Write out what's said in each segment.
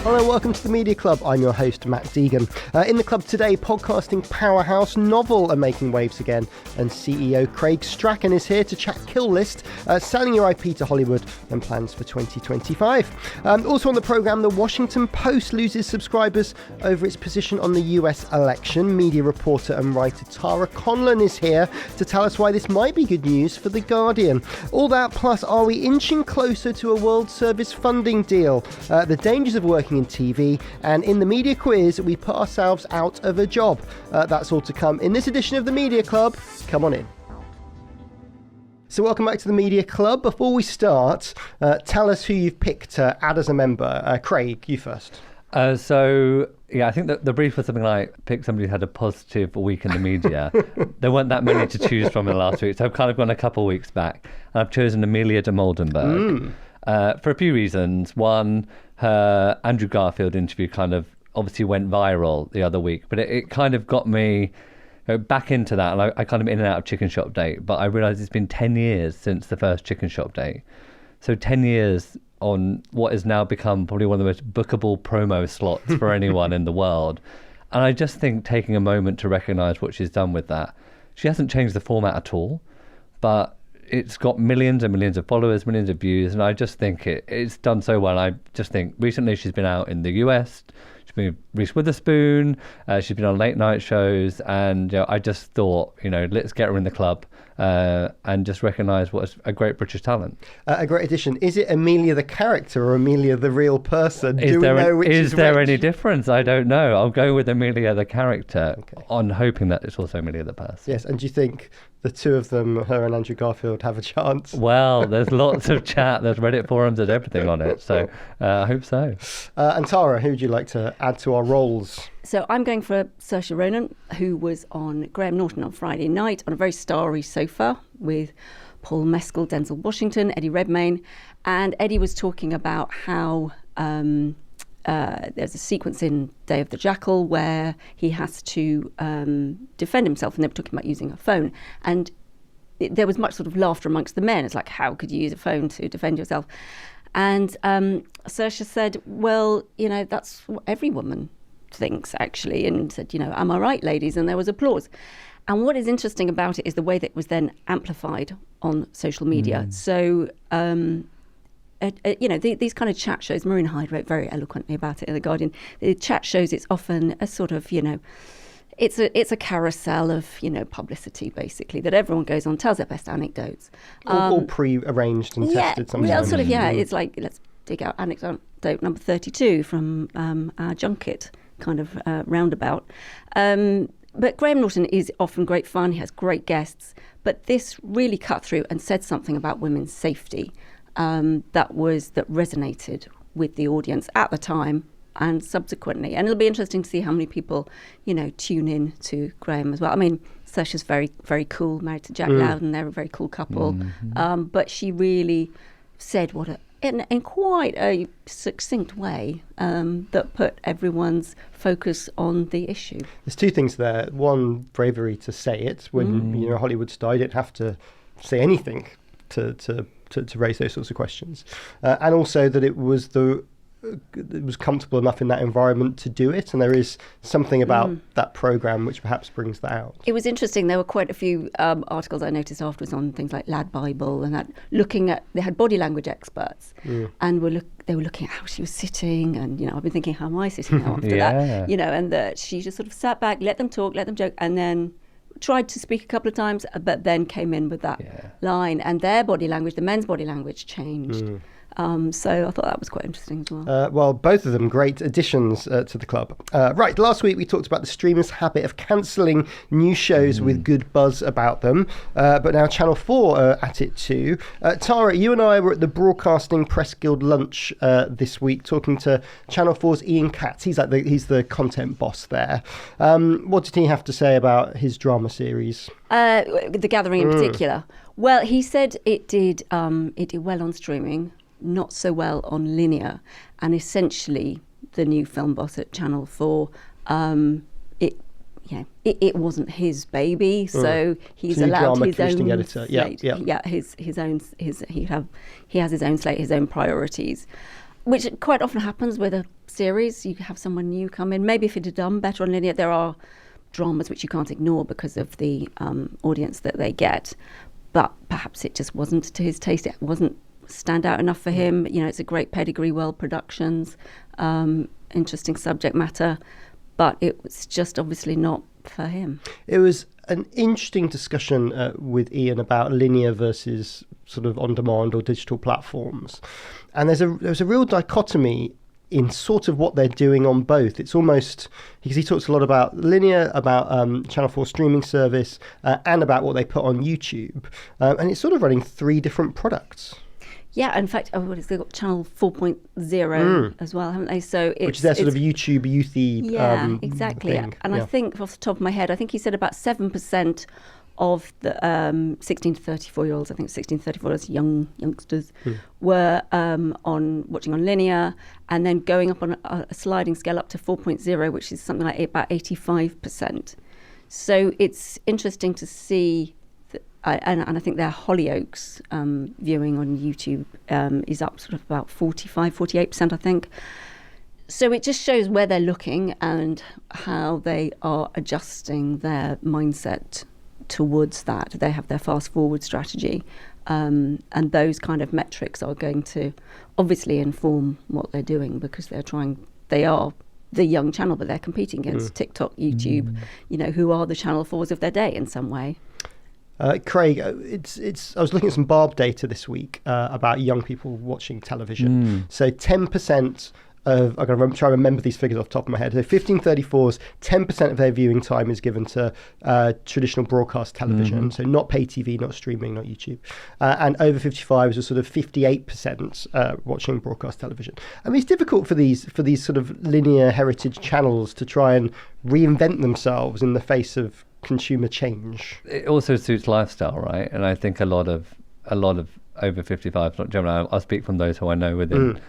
Hello, welcome to the Media Club. I'm your host, Matt Deegan. In the club today, podcasting powerhouse Novel are making waves again, and CEO Craig Strachan is here to chat Kill List, selling your IP to Hollywood, and plans for 2025. Also on the programme, the Washington Post loses subscribers over its position on the US election. Media reporter and writer Tara Conlon is here to tell us why this might be good news for The Guardian. All that plus, are we inching closer to a World Service funding deal? The dangers of working in TV, and in the media quiz, we put ourselves out of a job. That's all to come in this edition of the Media Club. Come on in. So welcome back to the Media Club. Before we start, tell us who you've picked to add as a member. Craig, you first. I think that the brief was something like pick somebody who had a positive week in the media. There weren't that many to choose from in the last week, so I've kind of gone a couple of weeks back. And I've chosen Amelia Dimoldenberg for a few reasons. One, her Andrew Garfield interview kind of obviously went viral the other week, but it kind of got me back into that. And I kind of in and out of Chicken Shop Date, but I realised it's been 10 years since the first Chicken Shop Date. So 10 years on what has now become probably one of the most bookable promo slots for anyone in the world. And I just think taking a moment to recognise what she's done with that. She hasn't changed the format at all, but it's got millions and millions of followers, millions of views, and I just think it's done so well. I just think recently she's been out in the US, she's been with Reese Witherspoon, she's been on late night shows, and I just thought, let's get her in the club and just recognise what is a great British talent. A great addition. Is it Amelia the character or Amelia the real person? Is there any difference? I don't know. I'll go with Amelia the character on hoping that it's also Amelia the person. Yes, and do you think the two of them, her and Andrew Garfield, have a chance? Well, there's lots of chat, there's Reddit forums, there's everything on it, so I hope so. And Tara, who would you like to add to our roles? So I'm going for Saoirse Ronan, who was on Graham Norton on Friday night on a very starry sofa with Paul Mescal, Denzel Washington, Eddie Redmayne, and Eddie was talking about how there's a sequence in Day of the Jackal where he has to defend himself, and they were talking about using a phone. And there was much sort of laughter amongst the men. It's like, how could you use a phone to defend yourself? And Saoirse said, well, that's what every woman thinks, actually, and said, am I right, ladies? And there was applause. And what is interesting about it is the way that it was then amplified on social media. So these kind of chat shows, Maureen Hyde wrote very eloquently about it in The Guardian. The chat shows, it's often a sort of, it's a carousel of, publicity, basically, that everyone goes on, tells their best anecdotes. All pre-arranged and tested sometimes. Yeah, sort of, it's like, let's dig out anecdote number 32 from our junket kind of roundabout. But Graham Norton is often great fun. He has great guests. But this really cut through and said something about women's safety that resonated with the audience at the time and subsequently. And it'll be interesting to see how many people, tune in to Graham as well. I mean, Saoirse's very, very cool, married to Jack Loudon. They're a very cool couple. But she really said in quite a succinct way that put everyone's focus on the issue. There's two things there. One, bravery to say it. When a Hollywood star, you didn't have to say anything to raise those sorts of questions. And also that it was comfortable enough in that environment to do it, and there is something about that programme which perhaps brings that out. It was interesting. There were quite a few articles I noticed afterwards on things like Lad Bible and that, looking at, they had body language experts and they were looking at how she was sitting, and I've been thinking, how am I sitting now after that? And that she just sort of sat back, let them talk, let them joke, and then tried to speak a couple of times, but then came in with that line, and their body language, the men's body language, changed. So I thought that was quite interesting as well. Well, both of them great additions to the club. Right, last week we talked about the streamers' habit of cancelling new shows with good buzz about them, but now Channel 4 are at it too. Tara, you and I were at the Broadcasting Press Guild lunch this week talking to Channel 4's Ian Katz. He's the content boss there. What did he have to say about his drama series? The Gathering in particular. Well, he said it did well on streaming, not so well on linear, and essentially the new film boss at Channel 4, it wasn't his baby, so he's allowed his own slate. He has his own slate, his own priorities. which quite often happens with a series. You have someone new come in. Maybe if it had done better on linear, there are dramas which you can't ignore because of the audience that they get. But perhaps it just wasn't to his taste. It wasn't stand out enough for him. It's a great pedigree, well productions, interesting subject matter, but it was just obviously not for him. It was an interesting discussion with Ian about linear versus sort of on-demand or digital platforms. And there's a real dichotomy in sort of what they're doing on both. It's almost, because he talks a lot about linear, about Channel 4 streaming service, and about what they put on YouTube. And it's sort of running three different products. Yeah, in fact, they've got Channel 4.0 as well, haven't they? So which is their sort of YouTube youthy exactly. thing. And I think, off the top of my head, I think he said about 7% of the 16 to 34-year-olds, I think 16 to 34-year-olds, youngsters, were watching on linear, and then going up on a sliding scale up to 4.0, which is something like about 85%. So it's interesting to see. And I think their Hollyoaks viewing on YouTube is up sort of about 48%, I think. So it just shows where they're looking and how they are adjusting their mindset towards that. They have their fast forward strategy. And those kind of metrics are going to obviously inform what they're doing, because they are the young channel, but they're competing against TikTok, YouTube, who are the Channel 4s of their day in some way. Craig, I was looking at some Barb data this week about young people watching television. So 10% of, I'm going to try and remember these figures off the top of my head. So 15-34s, 10% of their viewing time is given to traditional broadcast television. So not pay TV, not streaming, not YouTube. And over 55s are sort of 58% watching broadcast television. I mean, it's difficult for these sort of linear heritage channels to try and reinvent themselves in the face of consumer change. It also suits lifestyle, right? And I think a lot of over 55s, not generally, I'll speak from those who I know within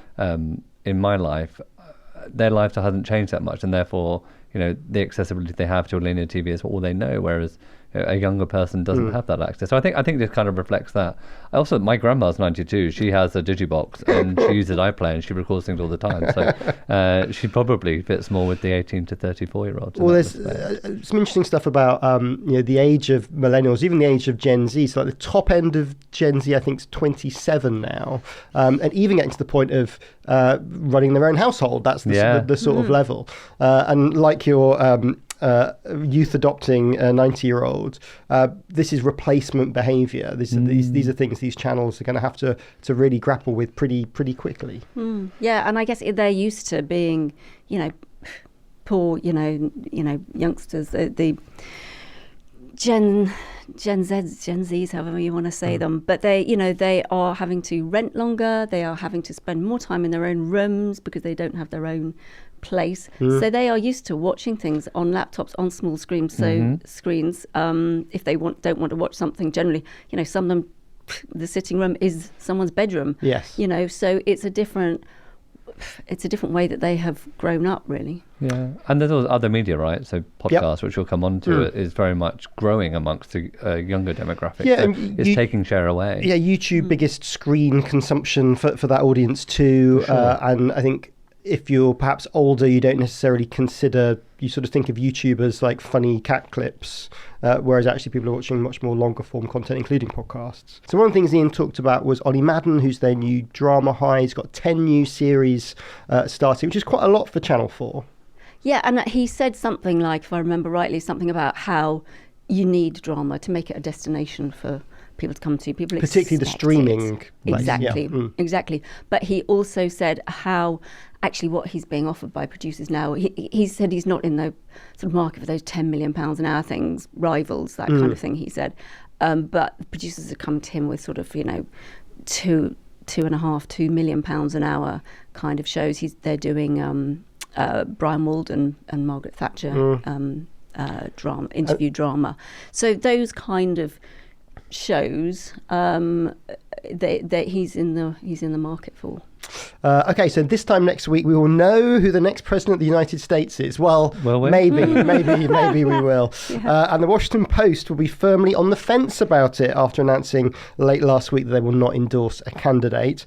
in my life, their lifestyle hasn't changed that much, and therefore the accessibility they have to a linear TV is all they know, whereas a younger person doesn't have that access. So I think this kind of reflects that. Also, my grandma's 92. She has a digibox and she uses iPlayer and she records things all the time. So she probably fits more with the 18 to 34-year-olds. Well, there's some interesting stuff about the age of millennials, even the age of Gen Z. So like the top end of Gen Z, I think, is 27 now, and even getting to the point of running their own household. That's the sort of level. And like your youth adopting a 90-year-old, this is replacement behaviour. These are things these channels are going to have to really grapple with pretty quickly. Yeah, and I guess they're used to being, poor, youngsters, the Gen Zs, Gen Zs, however you want to say them, but they are having to rent longer. They are having to spend more time in their own rooms because they don't have their own place. So they are used to watching things on laptops, on small screens. So screens, if they don't want to watch something, generally, some of them, the sitting room is someone's bedroom. Yes. So it's a different way that they have grown up, really. Yeah, and there's also other media, right? So podcasts, which we'll come on to, is very much growing amongst the younger demographic. Yeah, so it's taking share away. Yeah, YouTube biggest screen consumption for that audience too. Sure. And I think if you're perhaps older, you don't necessarily you sort of think of YouTube as like funny cat clips, whereas actually people are watching much more longer form content, including podcasts. So one of the things Ian talked about was Ollie Madden, who's their new drama high. He's got 10 new series starting, which is quite a lot for Channel 4. Yeah, and he said something like, if I remember rightly, something about how you need drama to make it a destination for people to come to. People particularly the streaming. Exactly. But he also said how actually what he's being offered by producers now, he said he's not in the sort of market for those £10 million an hour things, rivals, that kind of thing, he said. But producers have come to him with sort of, £2.5 million an hour kind of shows. They're doing Brian Walden and Margaret Thatcher interview drama. So those kind of shows, that he's in the market for. Okay, so this time next week we will know who the next president of the United States is. Well, Will we? maybe we will. And the Washington Post will be firmly on the fence about it after announcing late last week that they will not endorse a candidate.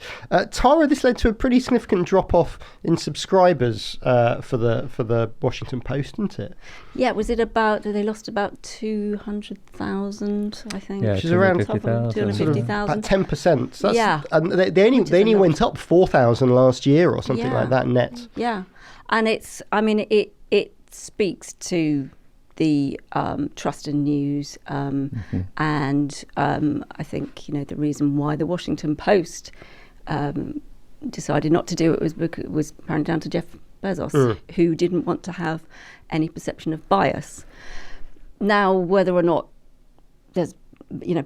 Tara, this led to a pretty significant drop-off in subscribers for the Washington Post, didn't it? Yeah, was it about? They lost about 200,000, I think. Yeah, Which is around 250,000. About 10%. So Yeah. And they only went up 4,000 last year or something like that net. Yeah, and it speaks to the trust in news, and I think the reason why the Washington Post decided not to do it was apparently down to Jeff Bezos, who didn't want to have any perception of bias. Now, whether or not there's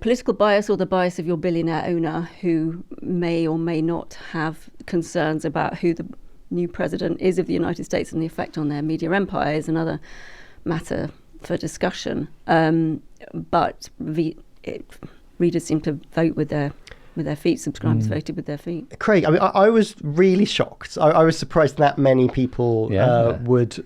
political bias or the bias of your billionaire owner who may or may not have concerns about who the new president is of the United States and the effect on their media empire is another matter for discussion. But readers seem to vote with their feet. Subscribers voted with their feet. Craig, I mean, I was really shocked. I was surprised that many people would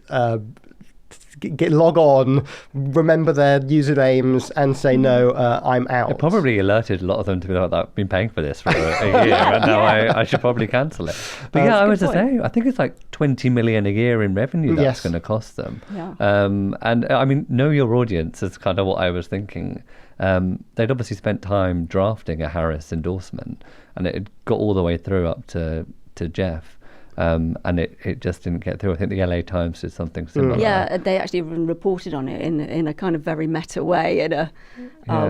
log on, remember their usernames, and say no, I'm out. It probably alerted a lot of them to be like, I've been paying for this for a year, and now I should probably cancel it. But I was just saying, I think it's like 20 million a year in revenue that's going to cost them. Yeah. And I mean, know your audience is kind of what I was thinking. They'd obviously spent time drafting a Harris endorsement, and it had got all the way through up to Jeff. And it just didn't get through. I think the LA Times did something similar. Yeah, they actually even reported on it in a kind of very meta way,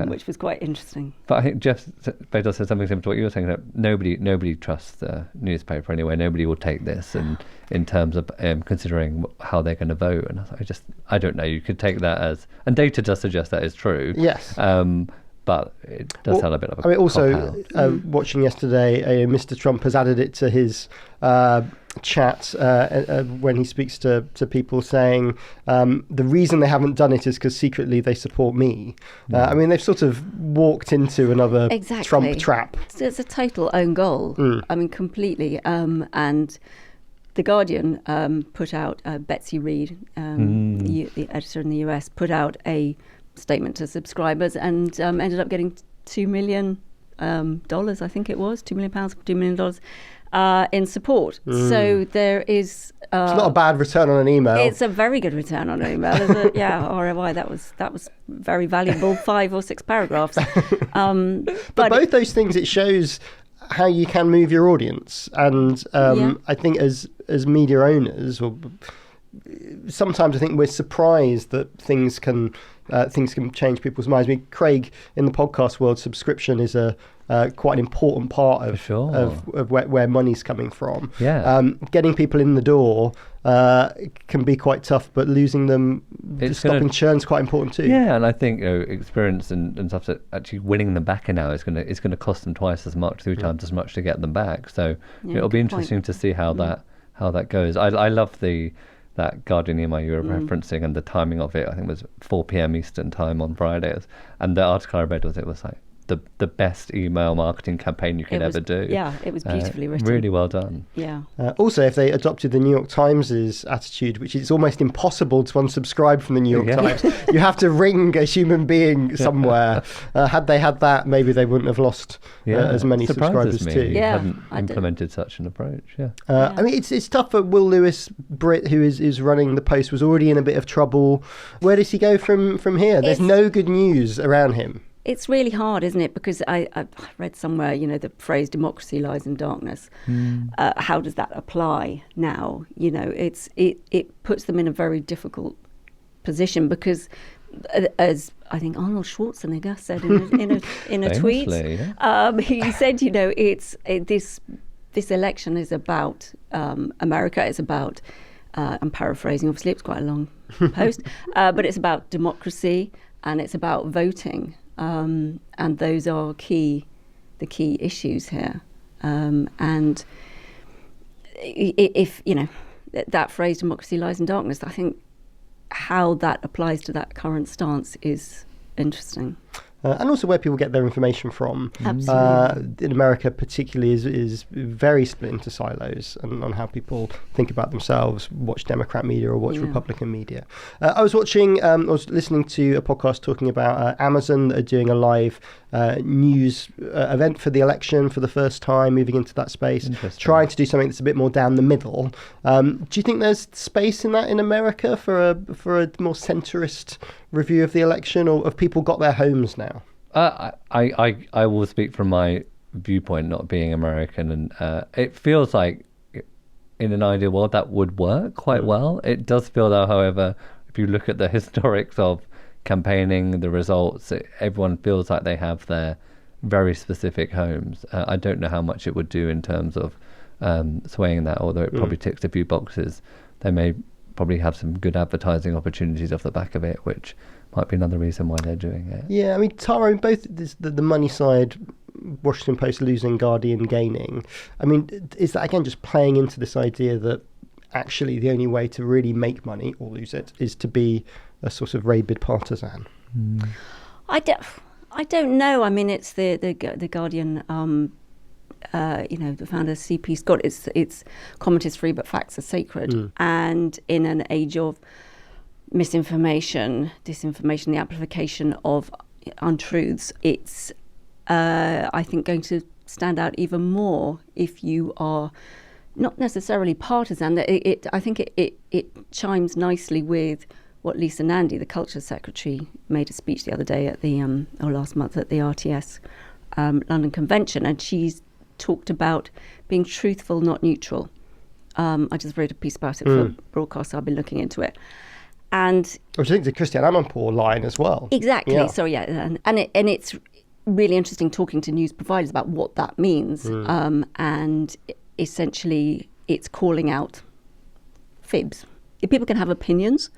which was quite interesting. But I think Jeff Bezos said something similar to what you were saying, that nobody trusts the newspaper anyway. Nobody will take this, and in terms of considering how they're going to vote. And I don't know. You could take that as, and data does suggest that is true. Yes. But it does sound a bit of a watching yesterday, Mr. Trump has added it to his chat when he speaks to people, saying the reason they haven't done it is because secretly they support me. I mean, they've sort of walked into another Trump trap. It's a total own goal. I mean, completely. And The Guardian put out, Betsy Reed, the editor in the US, put out a statement to subscribers and ended up getting $2 million, I think it was, £2 million, $2 million in support. So there is... it's not a bad return on an email. It's a very good return on an email. ROI, that was very valuable, 5 or 6 paragraphs. But both those things, it shows how you can move your audience. And I think as media owners, sometimes I think we're surprised that things can change people's minds. I mean, Craig, in the podcast world, subscription is a quite an important part of where money's coming from. Yeah. Getting people in the door can be quite tough, but losing them, stopping churn's quite important too. Yeah, and I think experience and stuff, that actually winning them back in now is going to cost them twice as much, 3 times as much to get them back. So it'll be interesting to see how that goes. I love that Guardian email you were referencing, and the timing of it, I think it was 4 p.m. Eastern time on Fridays. And the article I read was like the best email marketing campaign you can ever do. Yeah, it was beautifully written. Really well done. Yeah. Also, if they adopted the New York Times' attitude, which is almost impossible to unsubscribe from the New York Times, you have to ring a human being somewhere. Had they had that, maybe they wouldn't have lost as many subscribers too. Yeah, hadn't implemented such an approach. I mean, it's tough for Will Lewis, Brit, who is running the Post, was already in a bit of trouble. Where does he go from here? There's no good news around him. It's really hard, isn't it? Because I read somewhere, the phrase "democracy lies in darkness." How does that apply now? It puts them in a very difficult position because, as I think Arnold Schwarzenegger said in a tweet, he said, this election is about America. It's about, I'm paraphrasing, obviously, it's quite a long post, but it's about democracy and it's about voting. And those are the key issues here. And if that phrase "democracy lies in darkness," I think how that applies to that current stance is interesting. and also where people get their information from. Absolutely. In America particularly is very split into silos on how people think about themselves, watch Democrat media or watch Republican media. I was listening to a podcast talking about Amazon that are doing a live news event for the election for the first time, moving into that space, trying to do something that's a bit more down the middle. Do you think there's space in that in America for a more centrist review of the election, or have people got their homes now? I will speak from my viewpoint, not being American, and it feels like in an ideal world that would work quite well. It does feel though, however, if you look at the historics of campaigning, the results, everyone feels like they have their very specific homes. I don't know how much it would do in terms of swaying that, although it probably ticks a few boxes. They may probably have some good advertising opportunities off the back of it, which might be another reason why they're doing it. Yeah, I mean, Tara, both the money side, Washington Post losing, Guardian gaining. I mean, is that again just playing into this idea that actually the only way to really make money or lose it is to be a sort of rabid partisan? I don't know. I mean, it's the Guardian. The founder C.P. Scott. It's comment is free, but facts are sacred. And in an age of misinformation, disinformation, the amplification of untruths, it's I think going to stand out even more if you are not necessarily partisan. I think it chimes nicely with what Lisa Nandy, the Culture Secretary, made a speech the other day at the last month at the RTS London Convention, and she's talked about being truthful, not neutral. I just wrote a piece about it for broadcast, so I've been looking into it. And which I think the Christiane Amanpour line as well. Exactly. Yeah. So and it's really interesting talking to news providers about what that means. And essentially, it's calling out fibs. People can have opinions,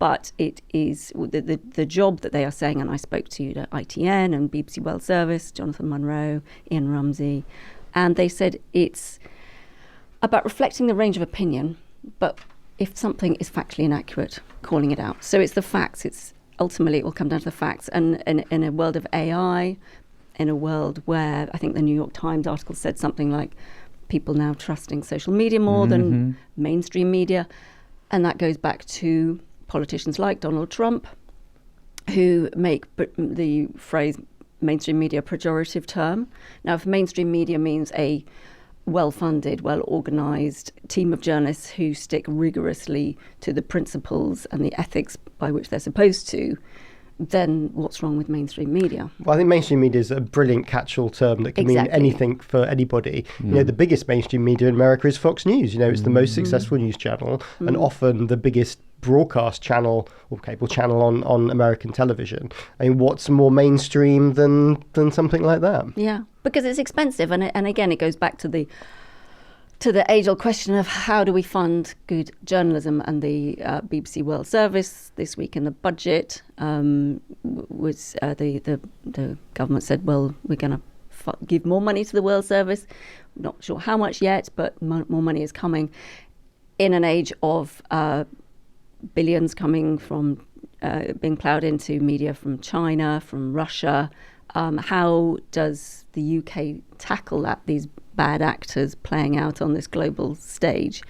but it is the job that they are saying. And I spoke to ITN and BBC World Service, Jonathan Munro, Ian Rumsey, and they said it's about reflecting the range of opinion, but if something is factually inaccurate, calling it out. So it's the facts. It's ultimately it will come down to the facts. And in a world of AI, in a world where I think the New York Times article said something like people now trusting social media more than mainstream media, and that goes back to politicians like Donald Trump, who make the phrase mainstream media a pejorative term. Now, if mainstream media means a well-funded, well-organised team of journalists who stick rigorously to the principles and the ethics by which they're supposed to, then what's wrong with mainstream media? Well, I think mainstream media is a brilliant catch-all term that can mean anything for anybody. The biggest mainstream media in America is Fox News. It's the most successful news channel and often the biggest broadcast channel or cable channel on American television. I mean, what's more mainstream than something like that? Yeah, because it's expensive, and again, it goes back to the age-old question of how do we fund good journalism. And the BBC World Service this week in the budget was the government said, well, we're going to give more money to the World Service. Not sure how much yet, but more money is coming in an age of billions coming from being ploughed into media from China, from Russia. How does the UK tackle that? These bad actors playing out on this global stage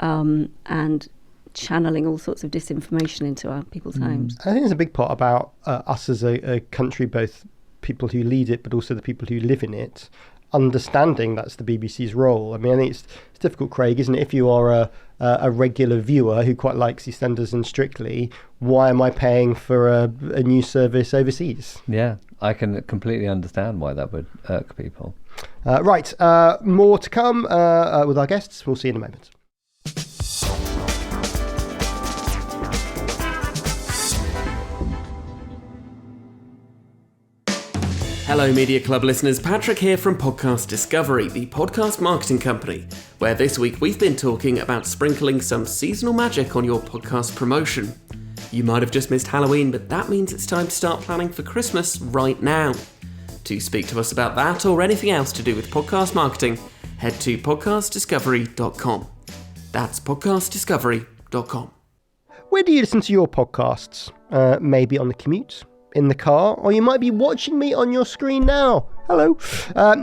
and channeling all sorts of disinformation into our people's homes. I think there's a big part about us as a country, both people who lead it but also the people who live in it, understanding that's the BBC's role. I mean, I think it's difficult, Craig, isn't it? If you are a regular viewer who quite likes EastEnders and Strictly, why am I paying for a news service overseas? Yeah, I can completely understand why that would irk people. Right, more to come with our guests. We'll see you in a moment. Hello Media Club listeners, Patrick here from Podcast Discovery, the podcast marketing company, where this week we've been talking about sprinkling some seasonal magic on your podcast promotion. You might have just missed Halloween, but that means it's time to start planning for Christmas right now. To speak to us about that or anything else to do with podcast marketing, head to podcastdiscovery.com. That's podcastdiscovery.com. Where do you listen to your podcasts? Maybe on the commute, in the car, or you might be watching me on your screen now. Hello.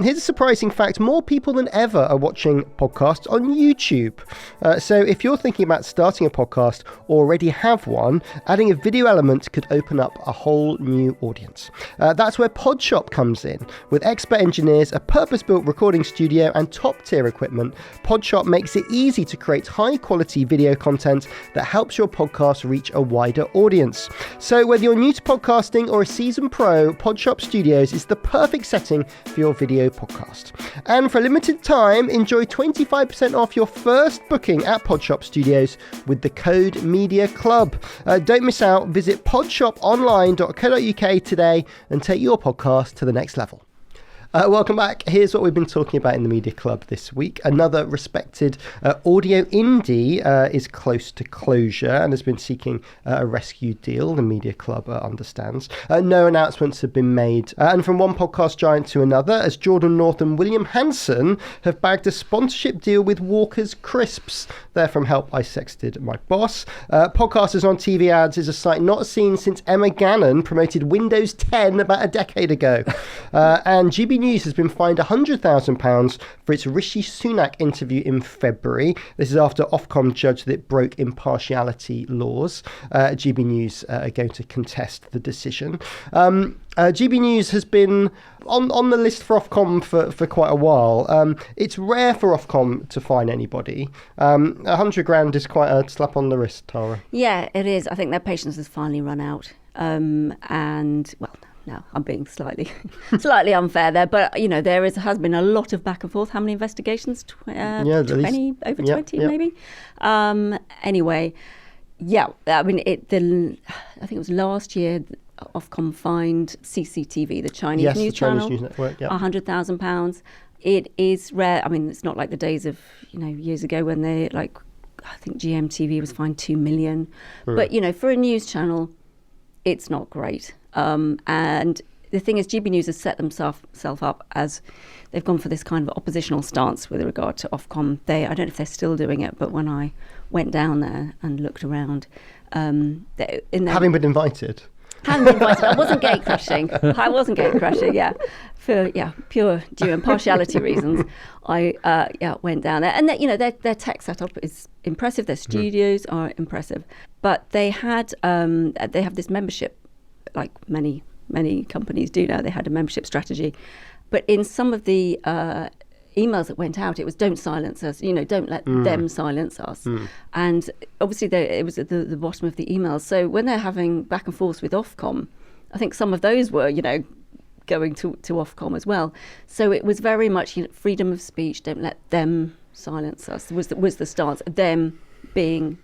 Here's a surprising fact. More people than ever are watching podcasts on YouTube. So if you're thinking about starting a podcast or already have one, adding a video element could open up a whole new audience. That's where PodShop comes in. With expert engineers, a purpose-built recording studio, and top-tier equipment, PodShop makes it easy to create high-quality video content that helps your podcast reach a wider audience. So whether you're new to podcasting or a seasoned pro, PodShop Studios is the perfect setting for your video podcast. And for a limited time, enjoy 25% off your first booking at PodShop Studios with the code Media Club. Don't miss out. Visit podshoponline.co.uk today and take your podcast to the next level. Welcome back. Here's what we've been talking about in the Media Club this week. Another respected audio indie is close to closure and has been seeking a rescue deal, the Media Club understands. No announcements have been made. And from one podcast giant to another, as Jordan North and William Hanson have bagged a sponsorship deal with Walker's Crisps. They're from Help I Sexted My Boss. Podcasters on TV Ads is a site not seen since Emma Gannon promoted Windows 10 about a decade ago. And GB News has been fined £100,000 for its Rishi Sunak interview in February. This is after Ofcom judged that it broke impartiality laws. GB News are going to contest the decision. GB News has been on the list for Ofcom for quite a while. It's rare for Ofcom to fine anybody. £100,000 is quite a slap on the wrist, Tara. Yeah, it is. I think their patience has finally run out. No, I'm being slightly unfair there, but there has been a lot of back and forth. How many investigations? 20 over 20 maybe. Anyway, yeah. I mean, I think it was last year. Ofcom fined CCTV, the Chinese news channel, Chinese news network, £100,000. It is rare. I mean, it's not like the days of years ago when they I think GMTV was fined $2 million, but for a news channel, it's not great. And the thing is, GB News has set themselves up as they've gone for this kind of oppositional stance with regard to Ofcom. I don't know if they're still doing it, but when I went down there and looked around, having been invited. I wasn't gate crashing. Yeah, for pure due impartiality reasons. I went down there, and their tech setup is impressive. Their studios are impressive, but they have this membership. Like many companies do now, they had a membership strategy. But in some of the emails that went out, it was don't silence us, don't let them silence us. And obviously it was at the bottom of the emails. So when they're having back and forth with Ofcom, I think some of those were, going to Ofcom as well. So it was very much freedom of speech, don't let them silence us, was the stance, them being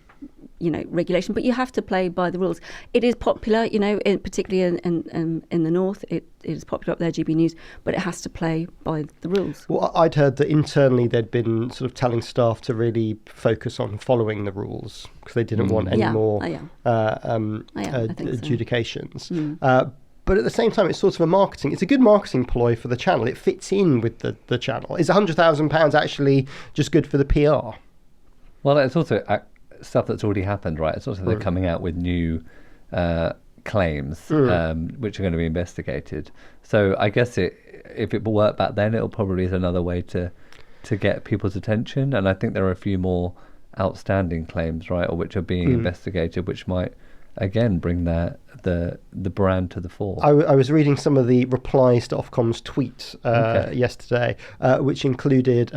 regulation, but you have to play by the rules. It is popular, particularly in the north. It is popular up there, GB News, but it has to play by the rules. Well, I'd heard that internally they'd been sort of telling staff to really focus on following the rules because they didn't want any more adjudications. So. But at the same time, it's sort of it's a good marketing ploy for the channel. It fits in with the channel. Is £100,000 actually just good for the PR? Well, it's also stuff that's already happened, right? It's also they're coming out with new claims, which are going to be investigated. So I guess if it worked back then, it'll probably is another way to get people's attention. And I think there are a few more outstanding claims, right, or which are being investigated, which might again bring the brand to the fore. I was reading some of the replies to Ofcom's tweet yesterday, which included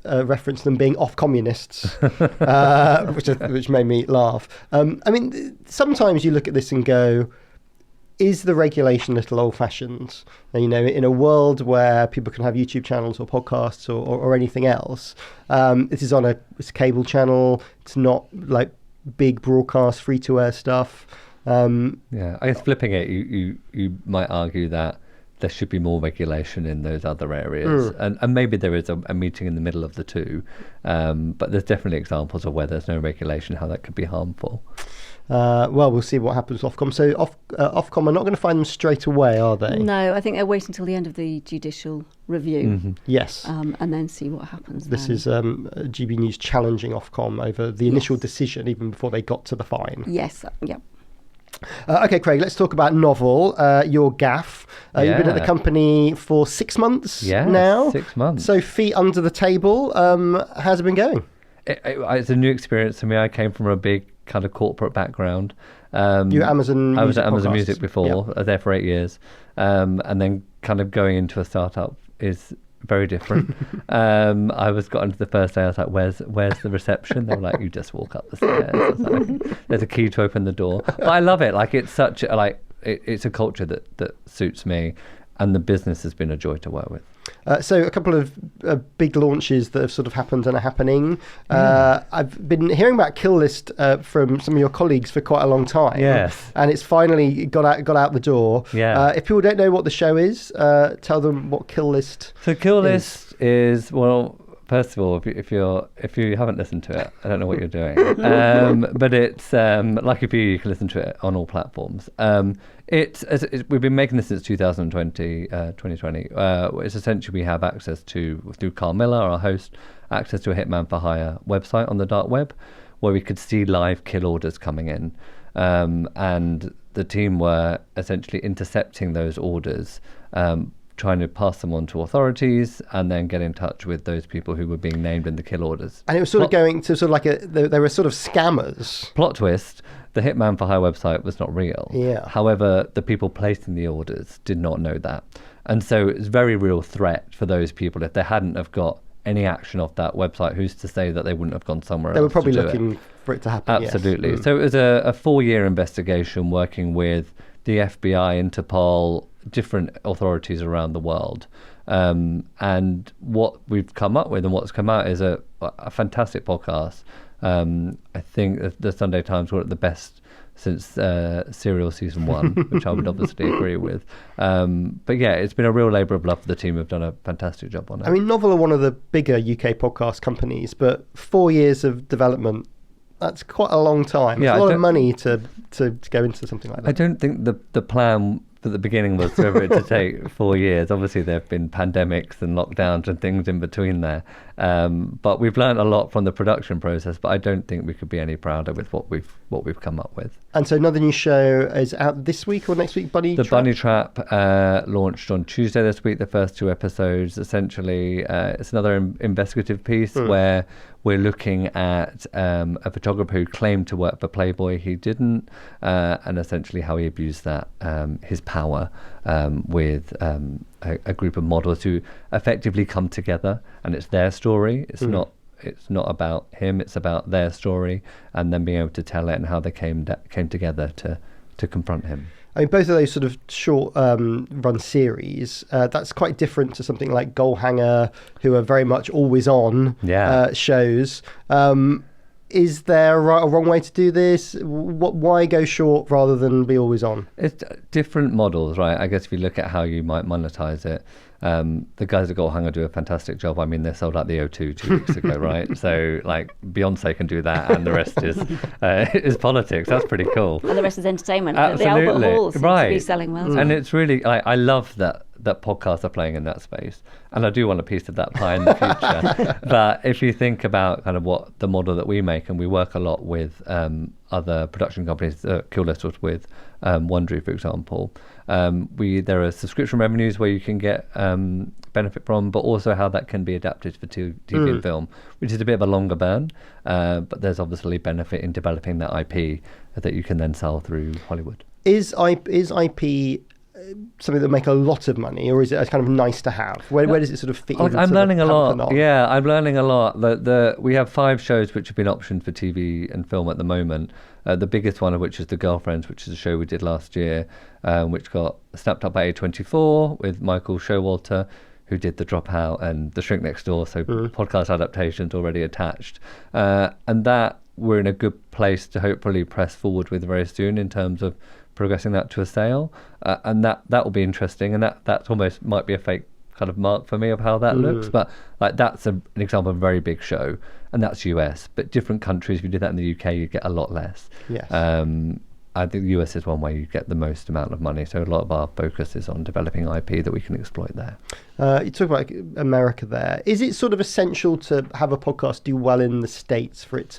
reference them being off communists, which made me laugh. I mean, sometimes you look at this and go, is the regulation a little old-fashioned? In a world where people can have YouTube channels or podcasts or anything else, this is it's a cable channel. It's not like big broadcast free-to-air stuff. I guess flipping it, you might argue that there should be more regulation in those other areas, and maybe there is a meeting in the middle of the two, but there's definitely examples of where there's no regulation, how that could be harmful. We'll see what happens with Ofcom. So Ofcom are not going to find them straight away, are they? No, I think they're waiting until the end of the judicial review. Yes. And then see what happens. This is GB News challenging Ofcom over the initial decision, even before they got to the fine. Yes, yeah. Okay, Craig, let's talk about Novel, your gaff. You've been at the company for 6 months now. 6 months. So feet under the table. How's it been going? It's a new experience for me. I came from a big kind of corporate background. You were Amazon I was at Amazon podcasts. Music before. Yeah. I was there for 8 years. And then kind of going into a startup is very different. I got into the first day. I was like, "Where's the reception?" They were like, "You just walk up the stairs." I was like, "There's a key to open the door." But I love it. Like it's such it's a culture that suits me, and the business has been a joy to work with. So a couple of big launches that have sort of happened and are happening. I've been hearing about Kill List from some of your colleagues for quite a long time. Yes. And it's finally got out the door. Yeah. If people don't know what the show is, tell them what Kill List So Kill List is, well, first of all, if you haven't listened to it, I don't know what you're doing. But it's like if you can listen to it on all platforms. We've been making this since 2020. It's essentially we have access through Kamala, our host, access to a Hitman for Hire website on the dark web, where we could see live kill orders coming in, and the team were essentially intercepting those orders, trying to pass them on to authorities, and then get in touch with those people who were being named in the kill orders. And it was sort of going to sort of like they were sort of scammers. Plot twist, the Hitman for Hire website was not real. Yeah. However, the people placing the orders did not know that. And so it's a very real threat for those people. If they hadn't have got any action off that website, who's to say that they wouldn't have gone somewhere else? They were probably to do looking it? for it to happen. Absolutely. Yes. So it was a 4-year investigation working with the FBI, Interpol, different authorities around the world. And what we've come up with and what's come out is a fantastic podcast. I think the Sunday Times were at the best since Serial Season 1, which I would obviously agree with. But yeah, it's been a real labour of love. The team have done a fantastic job on it. I mean, Novel are one of the bigger UK podcast companies, but 4 years of development, that's quite a long time. Yeah, It's a lot of money to go into something like that. I don't think the plan at the beginning was for it to take 4 years. Obviously, there have been pandemics and lockdowns and things in between there. But we've learned a lot from the production process. But I don't think we could be any prouder with what we've come up with. And so another new show is out this week or next week, Bunny Trap? The Bunny Trap launched on Tuesday this week, the first 2 episodes. Essentially, it's another investigative piece where we're looking at a photographer who claimed to work for Playboy. He didn't, and essentially how he abused that, his power with a group of models who effectively come together, and it's their story. It's not about him. It's about their story, and then being able to tell it and how they came together to confront him. I mean, both of those sort of short run series, that's quite different to something like Goalhanger, who are very much always on shows. Is there a wrong way to do this? Why go short rather than be always on? It's different models, right? I guess if you look at how you might monetize it, the guys at Goalhanger do a fantastic job. I mean, they sold out the O2 2 weeks ago, right? So, like, Beyonce can do that, and the rest is politics. That's pretty cool. And the rest is entertainment. Absolutely. The Albert Hall seems to be selling well. And it's really, I love that podcasts are playing in that space. And I do want a piece of that pie in the future. But if you think about kind of what the model that we make, and we work a lot with other production companies, Kill List was with Wondery, for example. There are subscription revenues where you can get benefit from, but also how that can be adapted for TV and film, which is a bit of a longer burn. But there's obviously benefit in developing that IP that you can then sell through Hollywood. Is IP something that make a lot of money, or is it a kind of nice to have? Where does it sort of fit into I'm learning a lot. pantheon? Yeah, I'm learning a lot. We have 5 shows which have been optioned for TV and film at the moment. The biggest one of which is The Girlfriends, which is a show we did last year, which got snapped up by A24 with Michael Showalter, who did The Dropout and The Shrink Next Door, so podcast adaptations already attached. And that we're in a good place to hopefully press forward with very soon in terms of progressing that to a sale, and that will be interesting, and that almost might be a fake kind of mark for me of how that looks, but like that's an example of a very big show, and that's US. But different countries, if you did that in the UK, you get a lot less. Yes. I think the US is one where you get the most amount of money, so a lot of our focus is on developing IP that we can exploit there. You talk about America there. Is it sort of essential to have a podcast do well in the States for it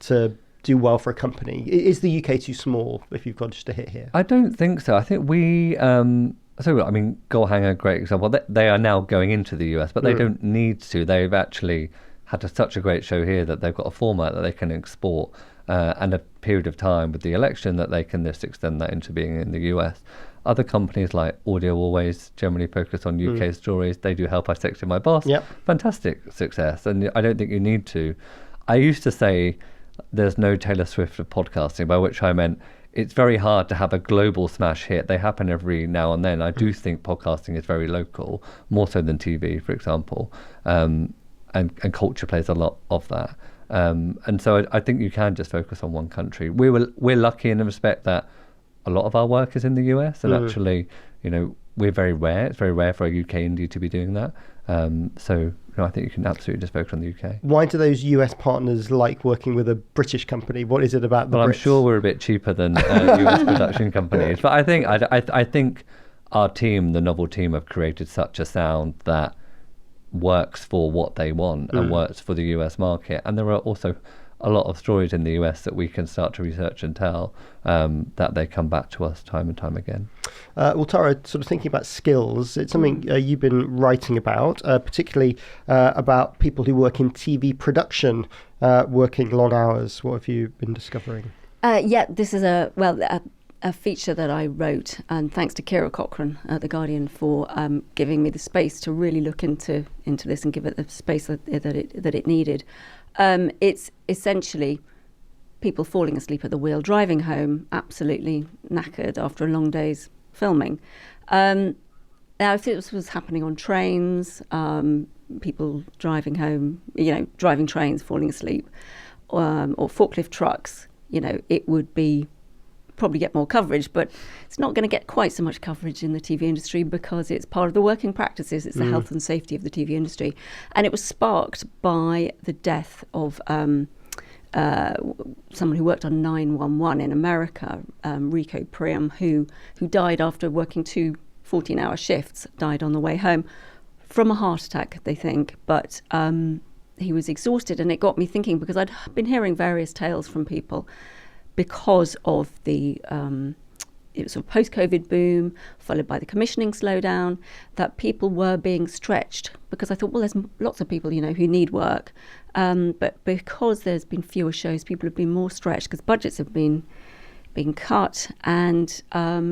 to do well for a company? Is the UK too small if you've got just a hit here? I don't think so. I think we... Goalhanger, great example. They are now going into the US, but they don't need to. They've actually had such a great show here that they've got a format that they can export and a period of time with the election that they can just extend that into being in the US. Other companies like Audio Always generally focus on UK stories. They do Help I Sexted My Boss. Yep. Fantastic success. And I don't think you need to. I used to say there's no Taylor Swift of podcasting, by which I meant it's very hard to have a global smash hit. They happen every now and then. I do think podcasting is very local, more so than TV, for example. And culture plays a lot of that. And so I think you can just focus on one country. We're lucky in the respect that a lot of our work is in the US, and actually, we're very rare. It's very rare for a UK indie to be doing that. I think you can absolutely just focus on the UK. Why do those US partners like working with a British company? What is it about the Brits? I'm sure we're a bit cheaper than US production companies, but I think our team, the Novel team, have created such a sound that works for what they want and works for the US market. And there are also a lot of stories in the US that we can start to research and tell that they come back to us time and time again. Well, Tara, sort of thinking about skills, it's something you've been writing about, particularly about people who work in TV production, working long hours. What have you been discovering? This is a feature that I wrote, and thanks to Kira Cochrane at The Guardian for giving me the space to really look into this and give it the space that it needed. It's essentially people falling asleep at the wheel, driving home, absolutely knackered after a long day's filming. Now, if this was happening on trains, people driving home, driving trains, falling asleep, or forklift trucks, it would be probably get more coverage, but it's not going to get quite so much coverage in the TV industry because it's part of the working practices. It's the health and safety of the TV industry. And it was sparked by the death of someone who worked on 911 in America, Rico Priam, who died after working 2 14-hour shifts, died on the way home from a heart attack, they think. But he was exhausted, and it got me thinking, because I'd been hearing various tales from people because of the it was a post-COVID boom, followed by the commissioning slowdown, that people were being stretched. Because I thought, well, there's lots of people, who need work. But because there's been fewer shows, people have been more stretched because budgets have been cut. And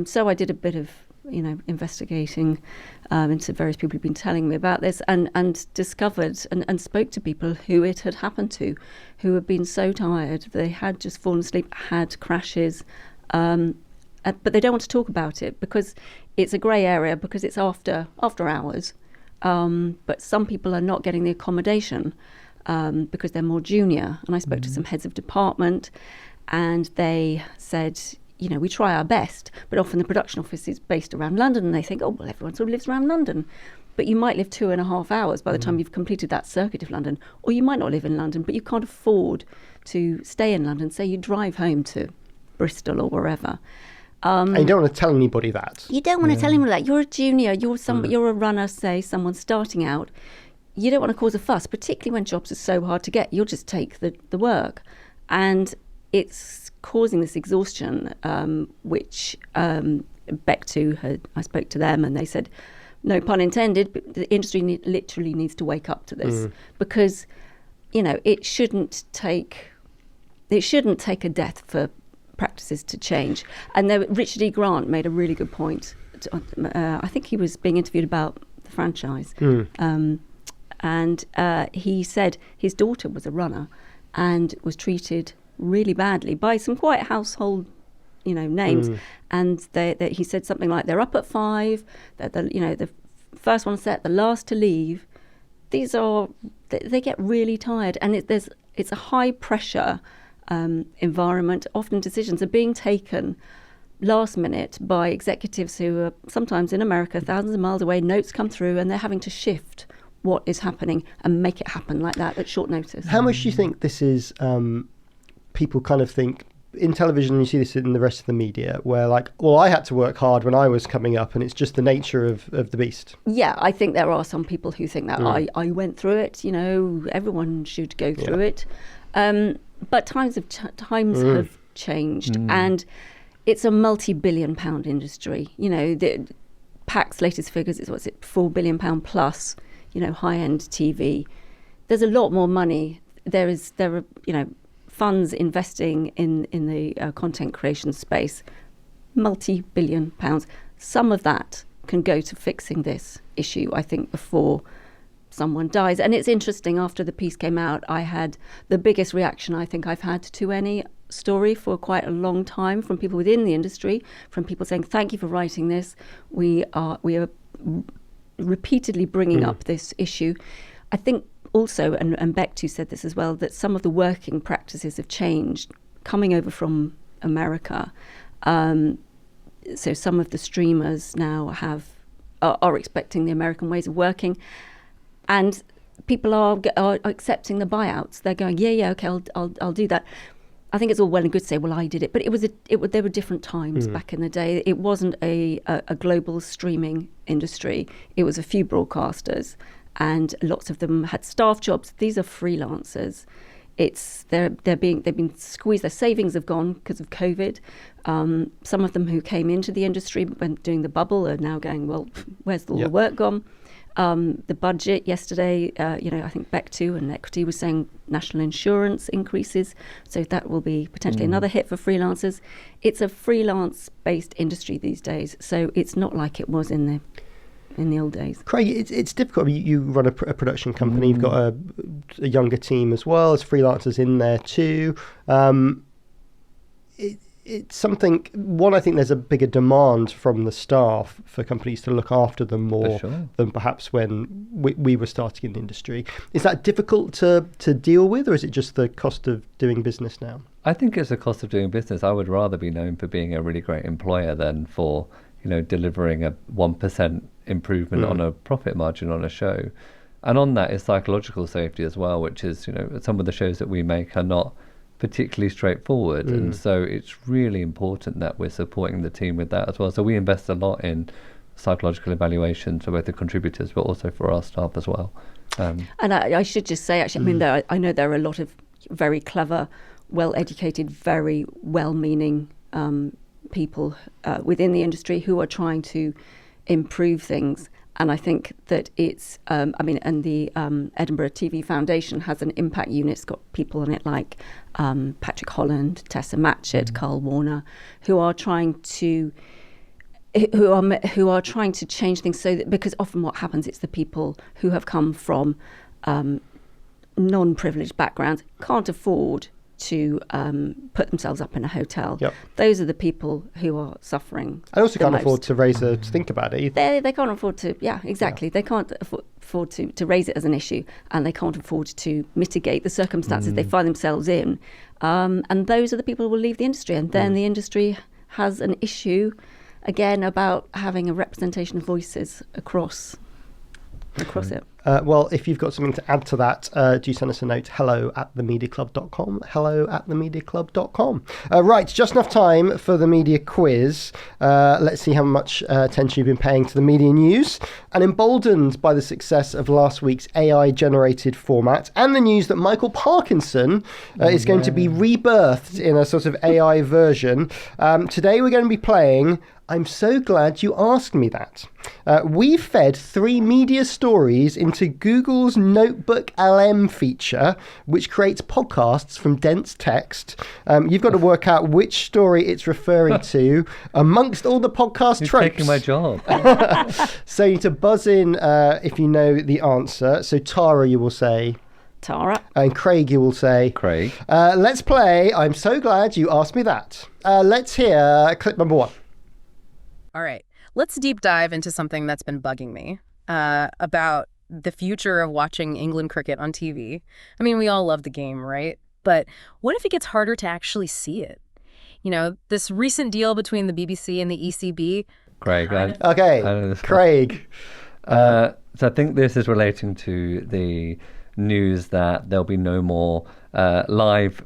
so I did a bit of, investigating into various people who've been telling me about this, and discovered and spoke to people who it had happened to, who had been so tired, they had just fallen asleep, had crashes, but they don't want to talk about it because it's a grey area, because it's after hours. But some people are not getting the accommodation because they're more junior. And I spoke to some heads of department, and they said, we try our best, but often the production office is based around London, and they think, oh, well, everyone sort of lives around London. But you might live 2.5 hours by the time you've completed that circuit of London, or you might not live in London, but you can't afford to stay in London. Say you drive home to Bristol or wherever. And you don't want to tell anybody that. You don't want to tell anybody that. You're a junior, you're a runner, say, someone starting out. You don't want to cause a fuss, particularly when jobs are so hard to get. You'll just take the work. And it's causing this exhaustion, which Beck2 I spoke to them, and they said, no pun intended, but the industry literally needs to wake up to this, because it shouldn't take a death for practices to change. And Richard E. Grant made a really good point. I think he was being interviewed about the franchise, and he said his daughter was a runner and was treated really badly by some quite household, names. And he said something like, they're up at 5, that the first one set, the last to leave. They get really tired, and it's a high pressure environment. Often decisions are being taken last minute by executives who are sometimes in America, thousands of miles away. Notes come through, and they're having to shift what is happening and make it happen like that at short notice. How much do you think this is? People kind of think in television, you see this in the rest of the media, where I had to work hard when I was coming up, and it's just the nature of the beast. Yeah, I think there are some people who think that. I went through it, everyone should go through it. But times have changed, and it's a multi-billion-pound industry. You know, the PAC's latest figures is £4 billion plus. You know, high-end TV. There's a lot more money. There are funds investing in the content creation space, multi-billion pounds. Some of that can go to fixing this issue, I think, before someone dies. And it's interesting, after the piece came out, I had the biggest reaction I think I've had to any story for quite a long time from people within the industry, from people saying, thank you for writing this. We are repeatedly bringing up this issue. I think also, and Beck too said this as well, that some of the working practices have changed coming over from America. So some of the streamers now are expecting the American ways of working, and people are accepting the buyouts. They're going, yeah, okay, I'll do that. I think it's all well and good to say, well, I did it, but there were different times back in the day. It wasn't a global streaming industry. It was a few broadcasters, and lots of them had staff jobs. These are freelancers. They've been squeezed. Their savings have gone because of COVID. Some of them who came into the industry when during the bubble are now going, well, where's all the work gone? The budget yesterday, I think Beck too and Equity was saying national insurance increases, so that will be potentially another hit for freelancers. It's a freelance-based industry these days, so it's not like it was in the old days. Craig, it's difficult. I mean, you run a production company. You've got a younger team as well as freelancers in there too. It's something. One, I think there's a bigger demand from the staff for companies to look after them more than perhaps when we were starting in the industry. Is that difficult to deal with, or is it just the cost of doing business now? I think it's the cost of doing business. I would rather be known for being a really great employer than for delivering a 1% improvement on a profit margin on a show. And on that is psychological safety as well, which is, some of the shows that we make are not particularly straightforward. And so it's really important that we're supporting the team with that as well. So we invest a lot in psychological evaluation for both the contributors, but also for our staff as well. And I should just say, actually, I know there are a lot of very clever, well-educated, very well-meaning people within the industry who are trying to improve things. And I think that it's, and the Edinburgh TV Foundation has an impact unit. It's got people on it like Patrick Holland, Tessa Matchett, Carl Warner, who are trying to change things so that, because often what happens, it's the people who have come from non-privileged backgrounds, can't afford to put themselves up in a hotel. Yep. Those are the people who are suffering. I also can't afford to to think about it either. They can't afford to, exactly. Yeah. They can't afford to raise it as an issue, and they can't afford to mitigate the circumstances they find themselves in. And those are the people who will leave the industry. And then the industry has an issue, again, about having a representation of voices across it. Well, if you've got something to add to that, do send us a note, hello@themediaclub.com, hello@themediaclub.com. Right, just enough time for the media quiz. Let's see how much attention you've been paying to the media news. And emboldened by the success of last week's AI-generated format and the news that Michael Parkinson is going to be rebirthed in a sort of AI version, today we're going to be playing I'm so glad you asked me that. We fed 3 media stories into Google's NotebookLM feature, which creates podcasts from dense text. You've got to work out which story it's referring to amongst all the podcast You're tropes. Taking my job. So you need to buzz in if you know the answer. So Tara, you will say... Tara. And Craig, you will say... Craig. Let's play I'm so glad you asked me that. Let's hear clip number 1. All right, let's deep dive into something that's been bugging me about the future of watching England cricket on TV. I mean, we all love the game, right? But what if it gets harder to actually see it? This recent deal between the BBC and the ECB. Craig. Craig. So I think this is relating to the news that there'll be no more live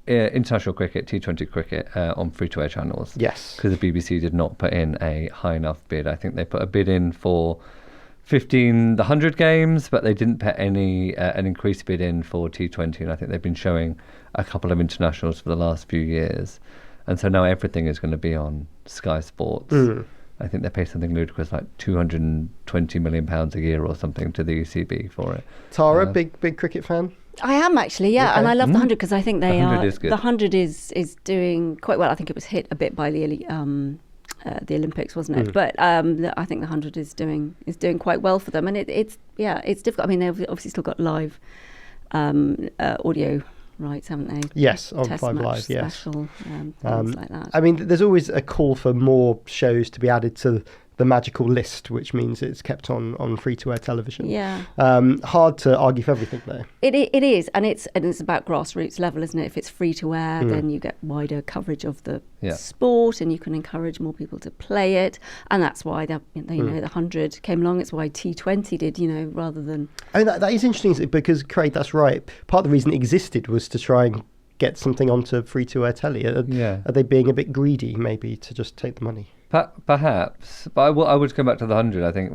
international cricket, T20 cricket on free-to-air channels. Yes. Because the BBC did not put in a high enough bid. I think they put a bid in for the 100 games, but they didn't put an increased bid in for T20, and I think they've been showing a couple of internationals for the last few years, and so now everything is going to be on Sky Sports. I think they pay something ludicrous like £220 million a year or something to the ECB for it. Tara, big cricket fan? I am actually, yeah, and I love the 100 because I think The 100 is good. The 100 is doing quite well. I think it was hit a bit by the Olympics, wasn't it? But I think the 100 is doing quite well for them, and it's difficult. I mean, they've obviously still got live audio rights, haven't they? Yes, on Test 5 match Live, yes. special, things like that. I mean, there's always a call for more shows to be added to the magical list, which means it's kept on free-to-air television. Yeah. Hard to argue for everything, though. It is, and it's about grassroots level, isn't it? If it's free to air, then you get wider coverage of the sport, and you can encourage more people to play it, and that's why the 100 came along. It's why T20 did, rather than. I mean, that is interesting because Craig, that's right. Part of the reason it existed was to try and get something onto free-to-air telly. Are they being a bit greedy, maybe, to just take the money? Perhaps, but I would go back to the 100. I think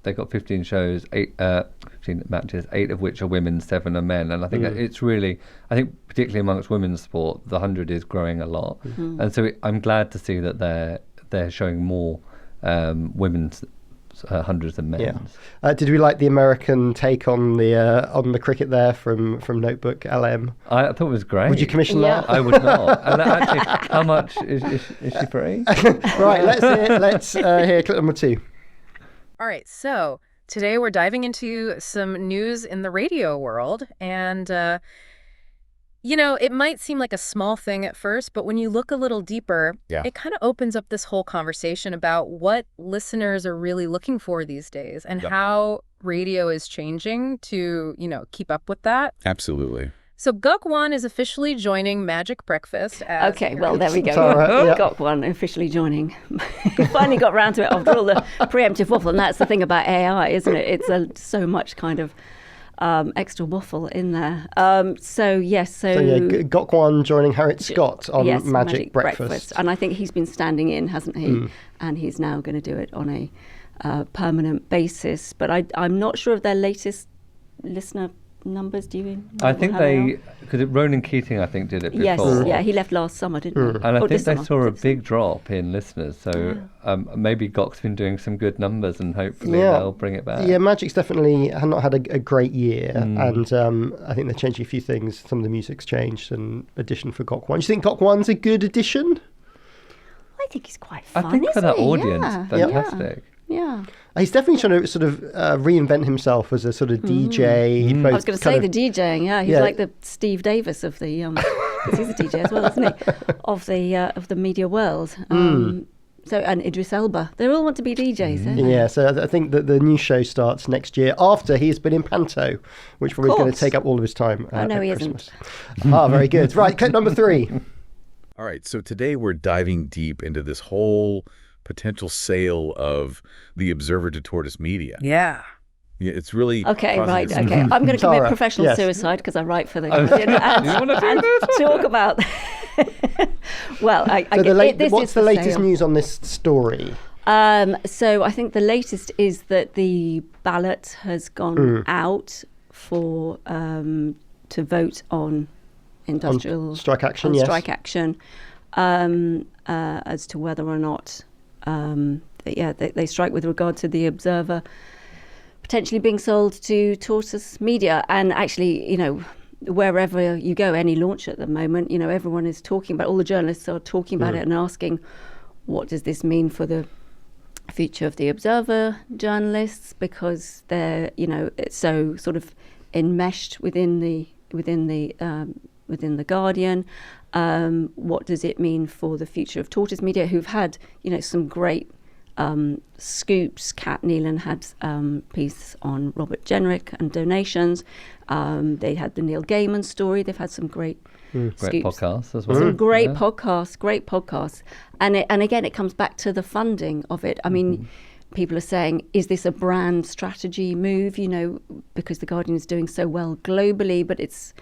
they got 15 shows, 15 matches, 8 of which are women, 7 are men, and I think it's really, I think particularly amongst women's sport, the 100 is growing a lot, and so I'm glad to see that they're showing more women's hundreds than men's. Yeah. Did we like the American take on the cricket there from NotebookLM? I thought it was great. Would you commission that? I would not. And actually, how much is she free? Right, let's hear clip number 2. All right, so today we're diving into some news in the radio world, and it might seem like a small thing at first, but when you look a little deeper, it kind of opens up this whole conversation about what listeners are really looking for these days and how radio is changing to, keep up with that. Absolutely. So Gok1 is officially joining Magic Breakfast. Okay, well, there we go. Right, Gok1 officially joining. Finally got round to it after all the preemptive waffle, and that's the thing about AI, isn't it? It's so much kind of extra waffle in there. So Gok1 joining Harriet Scott on Magic Breakfast. And I think he's been standing in, hasn't he? And he's now going to do it on a permanent basis. But I'm not sure of their latest listener numbers. Do you? I think because Ronan Keating, I think, did it before. Yes, yeah, he left last summer, didn't he? And I think they saw a big drop in listeners. So maybe Gok's been doing some good numbers, and hopefully they'll bring it back. Yeah, Magic's definitely not had a great year, and I think they're changing a few things. Some of the music's changed, and addition for Gok1. Do you think Gok1's a good addition? I think he's quite fun. I think for that audience, fantastic. Yeah. He's definitely trying to sort of reinvent himself as a sort of DJ. I was going to say the DJing. Yeah, he's like the Steve Davis of the. Because he's a DJ as well, isn't he? Of the media world. So and Idris Elba, they all want to be DJs. Don't they? Yeah. So I think that the new show starts next year after he's been in Panto, which probably is going to take up all of his time. No, he Christmas. Isn't. Very good. Right, clip number 3. All right, so today we're diving deep into this whole potential sale of the Observer to Tortoise Media. Yeah, it's really okay. Right. Okay, I'm going to commit professional suicide because I write for the Guardian and talk about. Well, what's the latest news on this story? So I think the latest is that the ballot has gone out for to vote on industrial strike action. Strike action as to whether or not. They strike with regard to the Observer potentially being sold to Tortoise Media. And actually, wherever you go, any launch at the moment, everyone is talking about, all the journalists are talking about it and asking, what does this mean for the future of the Observer journalists? Because they're, it's so sort of enmeshed within the Guardian. What does it mean for the future of Tortoise Media, who've had, some great scoops? Kat Neelan had piece on Robert Jenrick and donations. They had the Neil Gaiman story. They've had some great scoops. Great podcasts as well. Some great podcasts. And again, it comes back to the funding of it. I mean, people are saying, is this a brand strategy move, because the Guardian is doing so well globally, but it's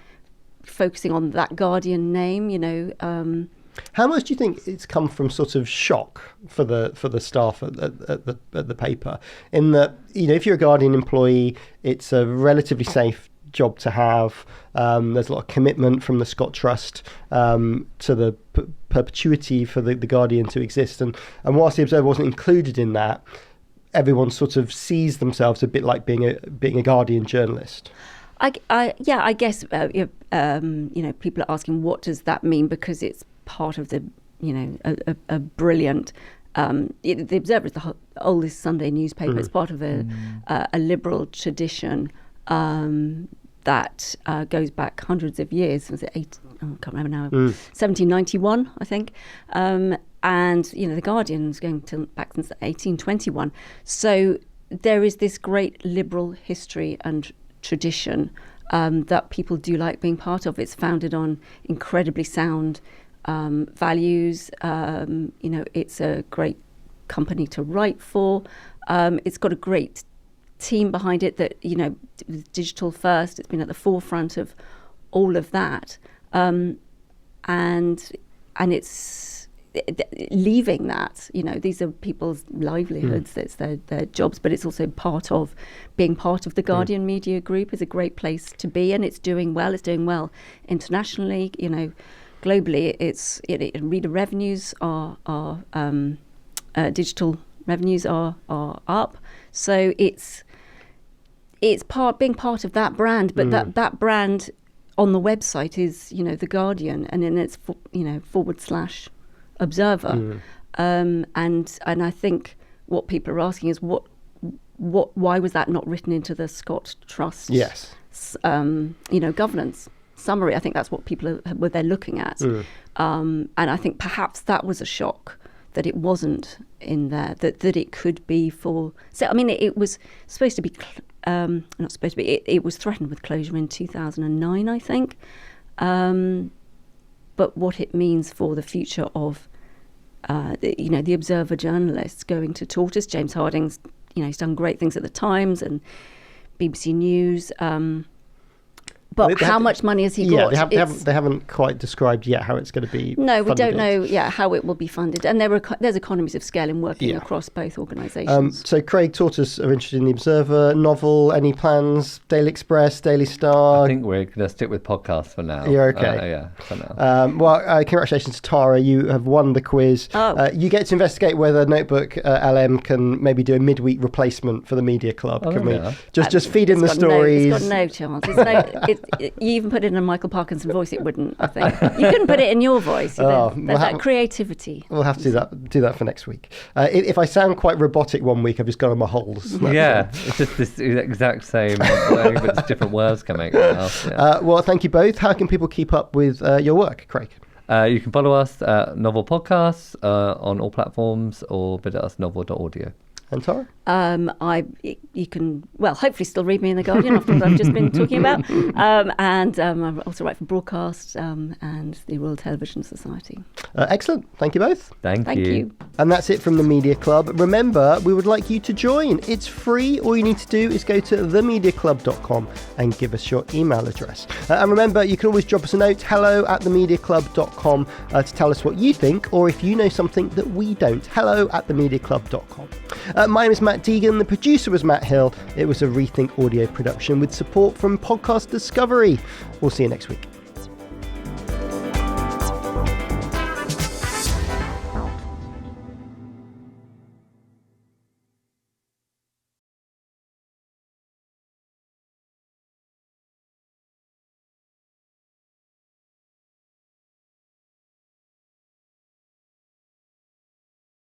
focusing on that Guardian name, How much do you think it's come from sort of shock for the staff at the paper? In that, if you're a Guardian employee, it's a relatively safe job to have. There's a lot of commitment from the Scott Trust to the perpetuity for the Guardian to exist. And whilst the Observer wasn't included in that, everyone sort of sees themselves a bit like being a Guardian journalist. I guess people are asking, what does that mean? Because it's part of the a brilliant. The Observer is the oldest Sunday newspaper. It's part of a liberal tradition that goes back hundreds of years. Was it I can't remember now. 1791, I think. And the Guardian's going back since 1821. So there is this great liberal history and tradition that people do like being part of. It's founded on incredibly sound values. It's a great company to write for. It's got a great team behind it that, digital first. It's been at the forefront of all of that. And it's leaving that, these are people's livelihoods, it's their jobs, but it's also being part of the Guardian Media Group is a great place to be, and it's doing well. It's doing well internationally, globally. It's reader revenues are digital revenues are up, so it's being part of that brand, but that brand on the website is the Guardian, and then it's / Observer, and I think what people are asking is why was that not written into the Scott Trust? Yes, governance summary. I think that's what people what they're looking at, and I think perhaps that was a shock that it wasn't in there. That it could be for. So I mean, it was supposed to be not supposed to be. It was threatened with closure in 2009, I think. But what it means for the future of, the Observer journalists going to Tortoise. James Harding's, he's done great things at the Times and BBC News. But how much money has he got? They haven't quite described yet how it's going to be No, we funded. don't know how it will be funded. And there's economies of scale in working across both organisations. So Craig, Tortoise are interested in the Observer novel. Any plans? Daily Express, Daily Star? I think we're going to stick with podcasts for now. You're okay. Yeah, for now. Congratulations to Tara. You have won the quiz. You get to investigate whether NotebookLM can maybe do a midweek replacement for the Media Club. Can we just feed in the stories? It's got no chance. You even put it in a Michael Parkinson voice, it wouldn't, I think. You couldn't put it in your voice. There's that creativity. We'll have to do that for next week. If I sound quite robotic one week, I've just gone on my holes. It's just this exact same way, but it's different words coming out. Yeah. Well, thank you both. How can people keep up with your work, Craig? You can follow us at Novel Podcasts on all platforms, or visit us novel.audio. And Tara? You can, hopefully still read me in The Guardian after what I've just been talking about. And I also write for Broadcast and the Royal Television Society. Excellent. Thank you both. Thank you. And that's it from the Media Club. Remember, we would like you to join. It's free. All you need to do is go to themediaclub.com and give us your email address. And remember, you can always drop us a note, hello@themediaclub.com, to tell us what you think, or if you know something that we don't, hello@themediaclub.com. My name is Matt Deegan. The producer was Matt Hill. It was a Rethink audio production with support from Podcast Discovery. We'll see you next week.